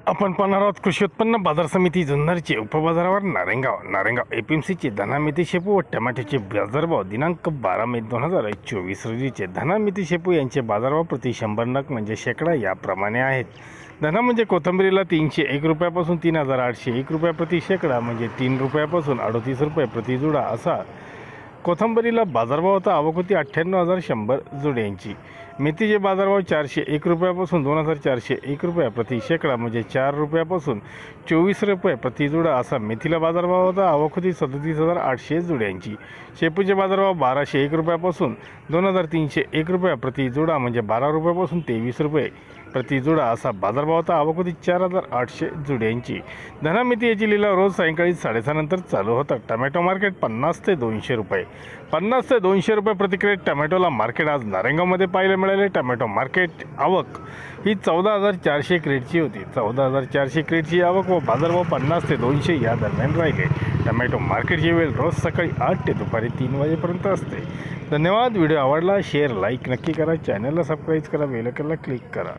आपण पाहणार आहोत कृषी उत्पन्न बाजार समिती जुन्नरचे उपबाजारावर नारायणगाव एपीएमसीचे धना मेथी शेपू व टमाट्याचे बाजारभाव दिनांक 12 मे 2024 रोजीचे धना मेथी शेपू यांचे बाजारभाव प्रति 100 नग म्हणजे शेकडा याप्रमाणे आहेत। धना म्हणजे कोथिंबीरीला 301 रुपयापासून 3801 रुपये प्रति शेकडा म्हणजे 3 रुपयापासून 38 रुपये प्रति जुडा असा कोथिंबीरीला बाजारभाव होता। आवक होती 98,100 जुड्यांची। मेथीचे बाजारभाव 401 रुपयापासून 2,401 रुपये प्रति शेकडा म्हणजे 4 रुपयापासून 24 रुपये प्रति जुडा असा मेथीला बाजारभाव होता। आवक होती 37,800 जुड्यांची। शेपूचे बाजारभाव 1,201 रुपयापासून 2,301 रुपये प्रति जुडा म्हणजे 12 रुपयापासून 23 रुपये प्रति जुडा असा बाजारभाव होता। आवक होती 4,800 जुड्यांची। धना मेथी याची लिलाव रोज सायंकाळी 6:30 नंतर चालू होता। टोमॅटो मार्केट 50 ते 200 रुपये 50 ते 200 रुपये प्रति क्रेट टोमॅटोला मार्केट आज नारायणगावमध्ये पाहायला मिळाले। टोमॅटो मार्केट आवक ही 14,400 क्रेटची होती। 14,400 क्रेटची आवक व बाजारभाव 50 ते 200 या दरम्यान राहिले। टोमॅटो मार्केटची वेळ रोज सकाळी 8 ते दुपारी 3 वाजेपर्यंत असते। धन्यवाद। व्हिडिओ आवडला शेअर लाईक नक्की करा, चॅनलला सबस्क्राईब करा, बेल आयकॉनला क्लिक करा।